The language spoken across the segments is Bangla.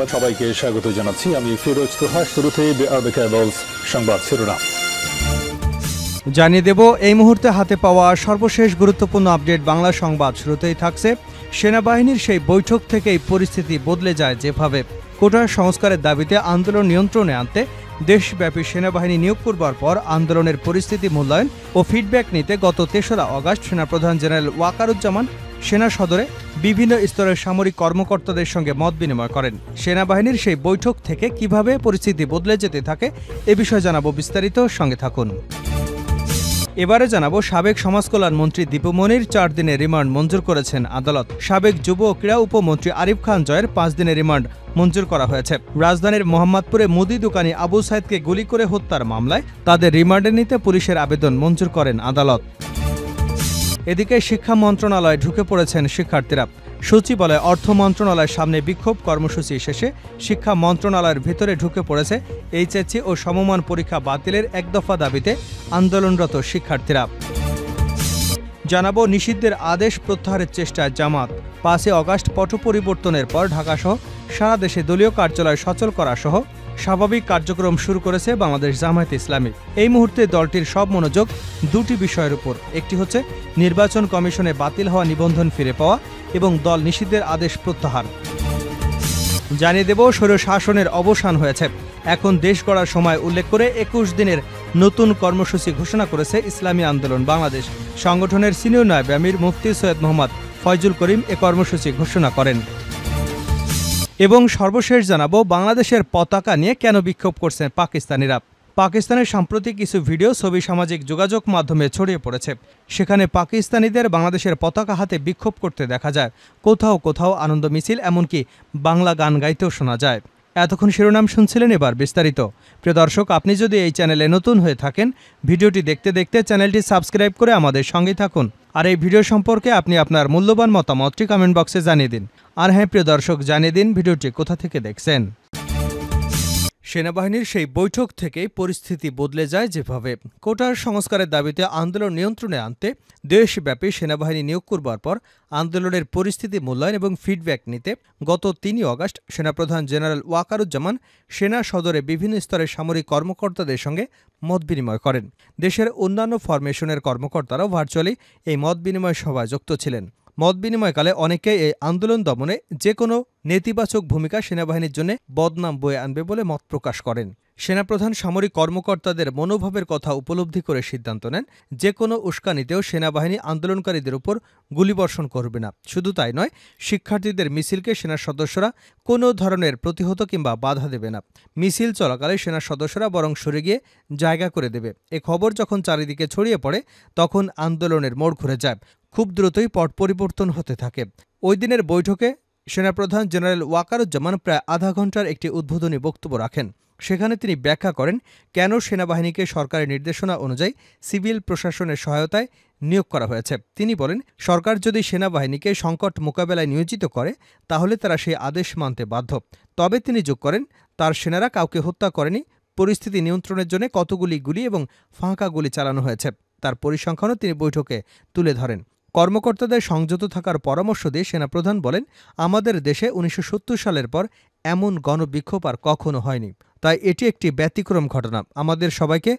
সংবাদ সবাইকে স্বাগত জানাচ্ছি। আমি ফিরোজ তোহা। শুরুতেই সংবাদ শিরোনাম জানিয়ে দেব এই মুহূর্তে হাতে পাওয়া সর্বশেষ গুরুত্বপূর্ণ আপডেট বাংলা সংবাদ। শুরুতেই থাকছে সেনাবাহিনীর সেই বৈঠক থেকেই পরিস্থিতি বদলে যায় যেভাবে। কোটা সংস্কারের দাবিতে আন্দোলন নিয়ন্ত্রণে আনতে দেশব্যাপী সেনাবাহিনী নিয়োগ করবার পর আন্দোলনের পরিস্থিতি মূল্যায়ন ও ফিডব্যাক নিতে গত ৩রা আগস্ট সেনাপ্রধান জেনারেল ওয়াকারুজ্জামান সেনা সদরে বিভিন্ন স্তরের সামরিক কর্মকর্তাদের সঙ্গে মত বিনিময় করেন। সেনাবাহিনীর সেই বৈঠক থেকে কিভাবে পরিস্থিতি বদলে যেতে থাকে এ বিষয়ে জানাবো বিস্তারিত, সঙ্গে থাকুন। এবারে জানাবো সাবেক সমাজকল্যাণ মন্ত্রী দীপু মনির ৪ দিনের রিমান্ড মঞ্জুর করেছেন আদালত। সাবেক যুব ও ক্রীড়া উপমন্ত্রী আরিফ খান জয়ের ৫ দিনের রিমান্ড মঞ্জুর করা হয়েছে। রাজধানীর মোহাম্মদপুরে মুদি দোকানি আবু সাইদকে গুলি করে হত্যার মামলায় তাদের রিমান্ডে নিতে পুলিশের আবেদন মঞ্জুর করেন আদালত। এদিকে শিক্ষা মন্ত্রণালয়ে ঢুকে পড়েছেন শিক্ষার্থীরা। সচিবালয় অর্থ মন্ত্রণালয়ের সামনে বিক্ষোভ কর্মসূচি শেষে শিক্ষা মন্ত্রণালয়ের ভেতরে ঢুকে পড়েছে এইচএসসি ও সমমান পরীক্ষা বাতিলের এক দফা দাবিতে আন্দোলনরত শিক্ষার্থীরা। জানাবো নিষিদ্ধের আদেশ প্রত্যাহারের চেষ্টায় জামাত। ৫ আগস্ট পট পরিবর্তনের পর ঢাকাসহ সারা দেশে দলীয় কার্যালয় সচল করা সহ স্বাভাবিক কার্যক্রম শুরু করেছে বাংলাদেশ জামায়াতে ইসলামী। এই মুহূর্তে দলটির সব মনোযোগ দুটি বিষয়ের উপর। একটি হচ্ছে নির্বাচন কমিশনে বাতিল হওয়া নিবন্ধন ফিরে পাওয়া এবং দল নিষিদ্ধের আদেশ প্রত্যাহার। জানিয়ে দেব স্বৈরশাসনের অবসান হয়েছে, এখন দেশ গড়ার সময় উল্লেখ করে ২১ দিনের নতুন কর্মসূচি ঘোষণা করেছে ইসলামী আন্দোলন বাংলাদেশ। সংগঠনের সিনিয়র নায়েব আমির মুফতি সৈয়দ মোহাম্মদ ফয়জুল করিম এ কর্মসূচি ঘোষণা করেন। এবং সর্বশেষ জানাবো বাংলাদেশের পতাকা নিয়ে কেন বিক্ষোভ করছেন পাকিস্তানিরা। পাকিস্তানের সাম্প্রতিক কিছু ভিডিও ছবি সামাজিক যোগাযোগ মাধ্যমে ছড়িয়ে পড়েছে। সেখানে পাকিস্তানিদের বাংলাদেশের পতাকা হাতে বিক্ষোভ করতে দেখা যায়। কোথাও কোথাও আনন্দ মিছিল, এমনকি বাংলা গান গাইতেও শোনা যায়। এতক্ষণ শিরোনাম শুনছিলেন, এবার বিস্তারিত। প্রিয় দর্শক, আপনি যদি এই চ্যানেলে নতুন হয়ে থাকেন, ভিডিওটি দেখতে দেখতে চ্যানেলটি সাবস্ক্রাইব করে আমাদের সঙ্গে থাকুন। আর এই ভিডিও সম্পর্কে আপনি আপনার মূল্যবান মতামতটি কমেন্ট বক্সে জানিয়ে দিন। আর হ্যাঁ প্রিয় দর্শক, জানিয়ে দিন ভিডিওটি কোথা থেকে দেখছেন। সেনাবাহিনীর সেই বৈঠক থেকেই পরিস্থিতি বদলে যায় যেভাবে। কোটার সংস্কারের দাবিতে আন্দোলন নিয়ন্ত্রণে আনতে দেশব্যাপী সেনাবাহিনী নিয়োগ করবার পর আন্দোলনের পরিস্থিতি মূল্যায়ন এবং ফিডব্যাক নিতে গত ৩ আগস্ট সেনাপ্রধান জেনারেল ওয়াকারুজ্জামান সেনা সদরে বিভিন্ন স্তরের সামরিক কর্মকর্তাদের সঙ্গে মত বিনিময় করেন। দেশের অন্যান্য ফরমেশনের কর্মকর্তারাও ভার্চুয়ালি এই মত বিনিময় সভায় যুক্ত ছিলেন। মত বিনিময়কালে অনেকেই এই আন্দোলন দমনে যে কোনো নেতিবাচক ভূমিকা সেনাবাহিনীর জন্য বদনাম বয়ে আনবে বলে মত প্রকাশ করেন। সেনাপ্রধান সামরিক কর্মকর্তাদের মনোভাবের কথা উপলব্ধি করে সিদ্ধান্ত নেন যে কোনো উস্কানিতেও সেনাবাহিনী আন্দোলনকারীদের উপর গুলিবর্ষণ করবে না। শুধু তাই নয়, শিক্ষার্থীদের মিছিলকে সেনা সদস্যরা কোনো ধরনের প্রতিহত কিংবা বাধা দেবে না। মিছিল চলাকালে সেনা সদস্যরা বরং সরে গিয়ে জায়গা করে দেবে। এ খবর যখন চারিদিকে ছড়িয়ে পড়ে তখন আন্দোলনের মোড় ঘুরে যায়। খুব দ্রুতই পট পরিবর্তন হতে থাকে। ওই দিনের বৈঠকে সেনাপ্রধান জেনারেল ওয়াকারুজ্জামান প্রায় আধা ঘণ্টার একটি উদ্বোধনী বক্তব্য রাখেন। সেখানে তিনি ব্যাখ্যা করেন কেন সেনাবাহিনীকে সরকারের নির্দেশনা অনুযায়ী সিভিল প্রশাসনের সহায়তায় নিয়োগ করা হয়েছে। তিনি বলেন, সরকার যদি সেনাবাহিনীকে সংকট মোকাবেলায় নিয়োজিত করে তাহলে তারা সেই আদেশ মানতে বাধ্য। তবে তিনি যোগ করেন, তার সেনারা কাউকে হত্যা করেনি। পরিস্থিতি নিয়ন্ত্রণের জন্য কতগুলি গুলি এবং ফাঁকা গুলি চালানো হয়েছে তার পরিসংখ্যানও তিনি বৈঠকে তুলে ধরেন। কর্মকর্তাদের সংযত থাকার পরামর্শ দিয়ে সেনাপ্রধান বলেন, আমাদের দেশে ১৯৭০ সালের পর এমন গণবিক্ষোভ আর কখনো হয়নি, তাই এটি একটি ব্যতিক্রম ঘটনা। আমাদের সবাইকে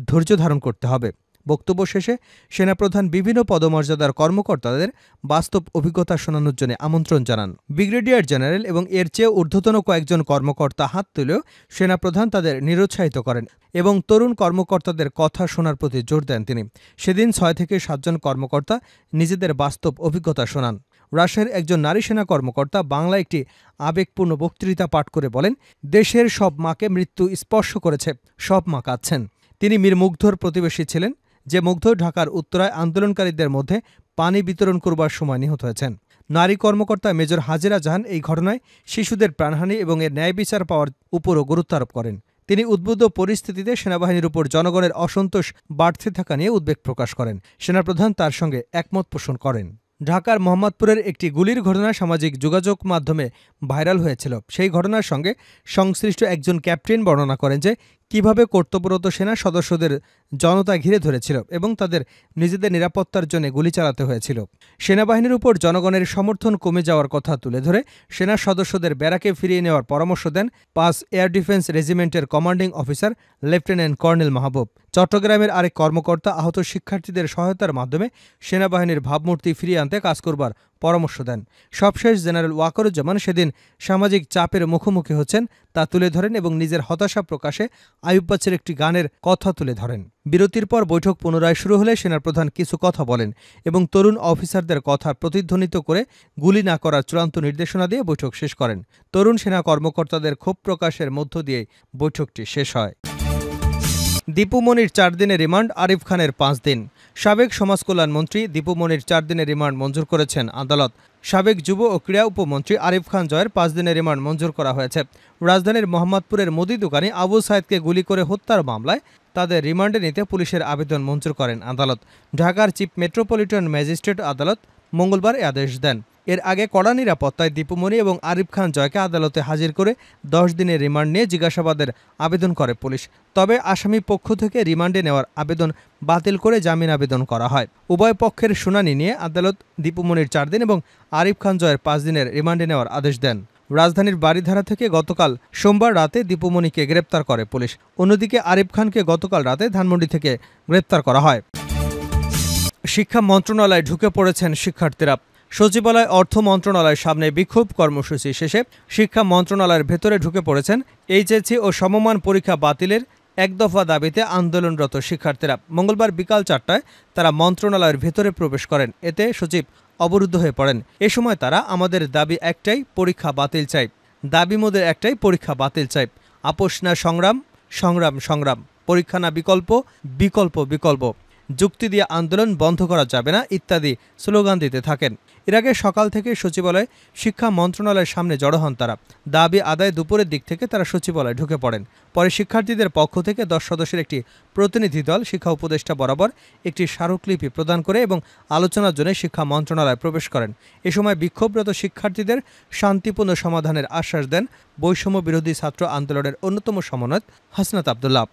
ধৈর্য ধারণ করতে হবে। বক্তব্য শেষে সেনাপ্রধান বিভিন্ন পদমর্যাদার কর্মকর্তাদের বাস্তব অভিজ্ঞতা শোনানোর জন্য আমন্ত্রণ জানান। ব্রিগেডিয়ার জেনারেল এবং এর চেয়ে ঊর্ধ্বতন কয়েকজন কর্মকর্তা হাত তুলেও সেনাপ্রধান তাদের নিরুৎসাহিত করেন এবং তরুণ কর্মকর্তাদের কথা শোনার প্রতি জোর দেন তিনি। সেদিন ৬ থেকে ৭ জন কর্মকর্তা নিজেদের বাস্তব অভিজ্ঞতা শোনান। রাশিয়ার একজন নারী সেনা কর্মকর্তা বাংলা একটি আবেগপূর্ণ বক্তৃতা পাঠ করে বলেন, দেশের সব মাকে মৃত্যু স্পর্শ করেছে, সব মা কাঁদছেন। তিনি মীর মুগ্ধর প্রতিবেশী ছিলেন, যে মুগ্ধ ঢাকার উত্তরায় আন্দোলনকারীদের মধ্যে পানি বিতরণ করবার সময় নিহত হয়েছেন। নারী কর্মকর্তা মেজর হাজেরা জাহান এই ঘটনায় শিশুদের প্রাণহানি এবং এর ন্যায় বিচার পাওয়ার উপরও গুরুত্ব আরোপ করেন। তিনি উদ্বুদ্ধ পরিস্থিতিতে সেনাবাহিনীর উপর জনগণের অসন্তোষ বাড়তে থাকা নিয়ে উদ্বেগ প্রকাশ করেন। সেনাপ্রধান তার সঙ্গে একমত পোষণ করেন। ঢাকার মোহাম্মদপুরের একটি গুলির ঘটনা সামাজিক যোগাযোগ মাধ্যমে ভাইরাল হয়েছিল। সেই ঘটনার সঙ্গে সংশ্লিষ্ট একজন ক্যাপ্টেন বর্ণনা করেন যে কিভাবে কর্তব্যরত সেনা সদস্যদের জনতা ঘিরে ধরেছিল এবং তাদের নিজেদের নিরাপত্তার জন্য গুলি চালাতে হয়েছিল। সেনাবাহিনীর উপর জনগণের সমর্থন কমে যাওয়ার কথা তুলে ধরে সেনা সদস্যদের ব্যারাকে ফিরিয়ে নেওয়ার পরামর্শ দেন ৫ এয়ার ডিফেন্স রেজিমেন্টের commanding officer lieutenant colonel Mahbub. চট্টগ্রামের আরেক কর্মকর্তা আহত শিক্ষার্থীদের সহায়তার মাধ্যমে সেনাবাহিনীর ভাবমূর্তি ফিরিয়ে আনতে কাজ করবার পরামর্শ দেন। সবশেষ জেনারেল ওয়াকারুজ্জামান সেদিন সামাজিক চাপের মুখোমুখি হচ্ছেন তা তুলে ধরেন এবং নিজের হতাশা প্রকাশে আইয়ুব বাচ্চুর একটি গানের কথা তুলে ধরেন। বিরতির পর বৈঠক পুনরায় শুরু হলে সেনাপ্রধান কিছু কথা বলেন এবং তরুণ অফিসারদের কথা প্রতিধ্বনিত করে গুলি না করার চূড়ান্ত নির্দেশনা দিয়ে বৈঠক শেষ করেন। তরুণ সেনা কর্মকর্তাদের ক্ষোভ প্রকাশের মধ্য দিয়ে বৈঠকটি শেষ হয়। দীপু মনির ৪ দিনের রিমান্ড, আরিফ খানের ৫ দিন। সাবেক সমাজকল্যাণ মন্ত্রী দীপু মনির ৪ দিনের রিমান্ড মঞ্জুর করেছেন আদালত। সাবেক যুব ও ক্রীড়া উপমন্ত্রী আরিফ খান জয়ের ৫ দিনের রিমান্ড মঞ্জুর করা হয়েছে। রাজধানীর মোহাম্মদপুরের মুদি দোকানি আবু সাইদকে গুলি করে হত্যার মামলায় তাদের রিমান্ডে নিতে পুলিশের আবেদন মঞ্জুর করেন আদালত। ঢাকার চিফ মেট্রোপলিটন ম্যাজিস্ট্রেট আদালত মঙ্গলবার এ আদেশ দেন। এর আগে কড়া নিরাপত্তায় দীপু মনি এবং আরিফ খান জয়কে আদালতে হাজির করে ১০ দিনের রিমান্ড নিয়ে জিজ্ঞাসাবাদের আবেদন করে পুলিশ। তবে আসামি পক্ষ থেকে রিমান্ডে নেওয়ার আবেদন বাতিল করে জামিন আবেদন করা হয়। উভয় পক্ষের শুনানি নিয়ে আদালত দীপু মনির ৪ দিন এবং আরিফ খান জয়ের ৫ দিনের রিমান্ডে নেওয়ার আদেশ দেন। রাজধানীর বারিধারা থেকে গতকাল সোমবার রাতে দীপু মনিকে গ্রেপ্তার করে পুলিশ। অন্যদিকে আরিফ খানকে গতকাল রাতে ধানমন্ডি থেকে গ্রেপ্তার করা হয়। শিক্ষা মন্ত্রণালয়ে ঢুকে পড়েছেন শিক্ষার্থীরা। সচিবালয় অর্থ মন্ত্রণালয়ের সামনে বিক্ষোভ কর্মসূচি শেষে শিক্ষা মন্ত্রণালয়ের ভেতরে ঢুকে পড়েছেন এইচএসসি ও সমমান পরীক্ষা বাতিলের এক দফা দাবিতে আন্দোলনরত শিক্ষার্থীরা। মঙ্গলবার বিকাল ৪টায় তারা মন্ত্রণালয়ের ভেতরে প্রবেশ করেন। এতে সচিব অবরুদ্ধ হয়ে পড়েন। এ সময় তারা আমাদের দাবি একটাই, পরীক্ষা বাতিল চাই। দাবি মোদের একটাই, পরীক্ষা বাতিল চাই। আপোষ না সংগ্রাম, সংগ্রাম সংগ্রাম। পরীক্ষা না বিকল্প, বিকল্প বিকল্প। যুক্তি দিয়ে আন্দোলন বন্ধ করা যাবে না ইত্যাদি স্লোগান দিতে থাকেন। এর আগে সকাল থেকে সচিবালয়ে শিক্ষা মন্ত্রণালয়ের সামনে জড়ো হন তারা। দাবি আদায় দুপুরের দিক থেকে তারা সচিবালয়ে ঢুকে পড়েন। পরে শিক্ষার্থীদের পক্ষ থেকে ১০ সদস্যের একটি প্রতিনিধি দল শিক্ষা উপদেষ্টা বরাবর একটি স্মারকলিপি প্রদান করে এবং আলোচনার জন্য শিক্ষা মন্ত্রণালয়ে প্রবেশ করেন। এ সময় বিক্ষোভরত শিক্ষার্থীদের শান্তিপূর্ণ সমাধানের আশ্বাস দেন বৈষম্য বিরোধী ছাত্র আন্দোলনের অন্যতম সমন্বয়ক হাসনাত আব্দুল্লাহ।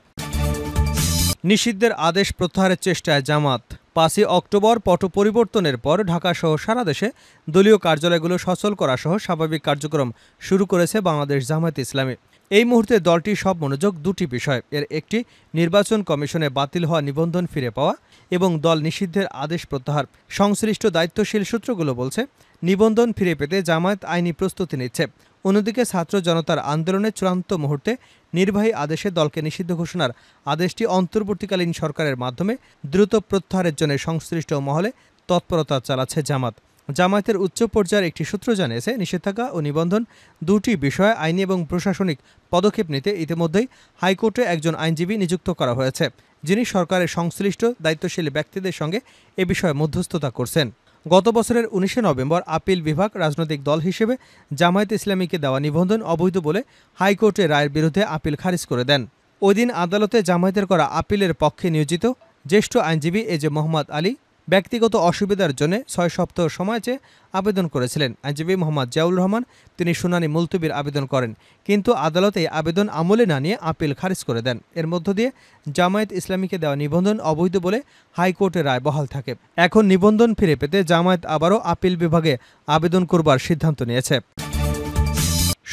নিষিদ্ধের আদেশ প্রত্যাহারের চেষ্টায় জামাত। ৫ই অক্টোবর পট পরিবর্তনের পর ঢাকাসহ সারা দেশে দলীয় কার্যালয়গুলো সচল করা সহ স্বাভাবিক কার্যক্রম শুরু করেছে বাংলাদেশ জামায়াতে ইসলামী। এই মুহূর্তে দলটির সব মনোযোগ দুটি বিষয়। এর একটি নির্বাচন কমিশনে বাতিল হওয়া নিবন্ধন ফিরে পাওয়া এবং দল নিষিদ্ধের আদেশ প্রত্যাহার। সংশ্লিষ্ট দায়িত্বশীল সূত্রগুলো বলছে, নিবন্ধন ফিরে পেতে জামায়াত আইনি প্রস্তুতি নিচ্ছে। অন্যদিকে ছাত্র জনতার আন্দোলনের চূড়ান্ত মুহূর্তে নির্বাহী আদেশে দলকে নিষিদ্ধ ঘোষণার আদেশটি অন্তর্বর্তীকালীন সরকারের মাধ্যমে দ্রুত প্রত্যাহারের জন্য সংশ্লিষ্ট মহলে তৎপরতা চালাচ্ছে জামাত। জামায়াতের উচ্চ পর্যায়ের একটি সূত্র জানিয়েছে, নিষেধাজ্ঞা ও নিবন্ধন দুটি বিষয়ে আইনি এবং প্রশাসনিক পদক্ষেপ নিতে ইতিমধ্যেই হাইকোর্টে একজন আইনজীবী নিযুক্ত করা হয়েছে, যিনি সরকারের সংশ্লিষ্ট দায়িত্বশীল ব্যক্তিদের সঙ্গে এ বিষয়ে মধ্যস্থতা করছেন। গত বছরের ১৯শে নভেম্বর আপিল বিভাগ রাজনৈতিক দল হিসেবে জামায়াতে ইসলামীকে দেওয়া নিবন্ধন অবৈধ বলে হাইকোর্টে রায়ের বিরুদ্ধে আপিল খারিজ করে দেন। ওই দিন আদালতে জামায়াতের করা আপিলের পক্ষে নিয়োজিত জ্যেষ্ঠ আইনজীবী এজে মোহাম্মদ আলী ব্যক্তিগত অসুবিধার জন্য ৬ সপ্তাহ সময় চেয়ে আবেদন করেছিলেন। আইনজীবী মোহাম্মদ জিয়াউর রহমান তিনি শুনানি মুলতবির আবেদন করেন, কিন্তু আদালত এই আবেদন আমলে না নিয়ে আপিল খারিজ করে দেন। এর মধ্য দিয়ে জামায়াত ইসলামীকে দেওয়া নিবন্ধন অবৈধ বলে হাইকোর্টের রায় বহাল থাকে। এখন নিবন্ধন ফিরে পেতে জামায়াত আবারও আপিল বিভাগে আবেদন করবার সিদ্ধান্ত নিয়েছে।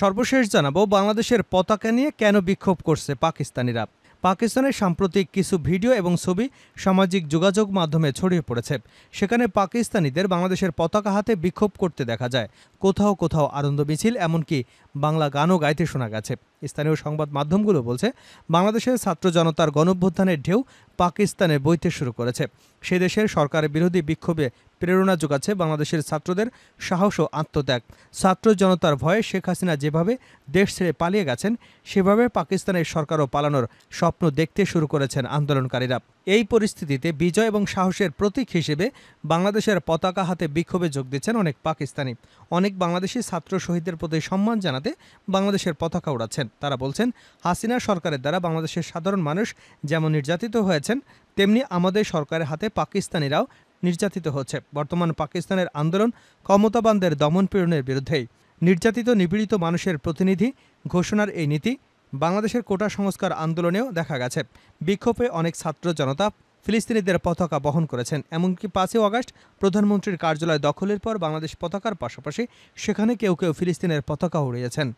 সর্বশেষ জানাবো, বাংলাদেশের পতাকা নিয়ে কেন বিক্ষোভ করছে পাকিস্তানিরা। পাকিস্তানের সাম্প্রতিক কিছু ভিডিও এবং ছবি সামাজিক যোগাযোগ মাধ্যমে ছড়িয়ে পড়েছে। সেখানে পাকিস্তানিদের বাংলাদেশের পতাকা হাতে বিক্ষোভ করতে দেখা যায়। কোথাও কোথাও আনন্দ মিছিল, এমনকি বাংলা গানও গাইতে শোনা গেছে। স্থানীয় সংবাদ মাধ্যমগুলো বলছে, বাংলাদেশের ছাত্র জনতার গণঅভ্যুত্থানের ঢেউ পাকিস্তানে বইতে শুরু করেছে। সে দেশের সরকারের বিরোধী বিক্ষোভে প্রেরণা যোগাচ্ছে বাংলাদেশের ছাত্রদের সাহস ও আত্মত্যাগ। ছাত্র জনতার ভয়ে শেখ হাসিনা যেভাবে দেশ ছেড়ে পালিয়ে গেছেন, সেভাবে পাকিস্তানের সরকারও পালানোর স্বপ্ন দেখতে শুরু করেছেন আন্দোলনকারীরা। এই পরিস্থিতিতে বিজয় এবং সাহসের প্রতীক হিসেবে বাংলাদেশের পতাকা হাতে বিক্ষোভে যোগ দিচ্ছেন অনেক পাকিস্তানি। অনেক বাংলাদেশি ছাত্র শহীদদের প্রতি সম্মান জানাতে বাংলাদেশের পতাকা উড়াচ্ছেন। তারা বলছেন, হাসিনা সরকারের দ্বারা বাংলাদেশের সাধারণ মানুষ যেমন নির্যাতিত হয়েছেন, তেমনি আমাদের সরকারের হাতে পাকিস্তানিরাও নির্যাতিত হচ্ছে। বর্তমান পাকিস্তানের আন্দোলন ক্ষমতাবানদের দমন পীড়নের বিরুদ্ধেই। নির্যাতিত নিপীড়িত মানুষের প্রতিনিধি ঘোষণার এই নীতি বাংলাদেশের কোটা সংস্কার আন্দোলনেও দেখা গেছে। বিক্ষোভে অনেক ছাত্র জনতা ফিলিস্তিনিদের পতাকা বহন করেছেন। এমনকি ৫ই আগস্ট প্রধানমন্ত্রীর কার্যালয় দখলের পর বাংলাদেশ পতাকার পাশাপাশি সেখানে কেউ কেউ ফিলিস্তিনের পতাকা উড়িয়েছেন।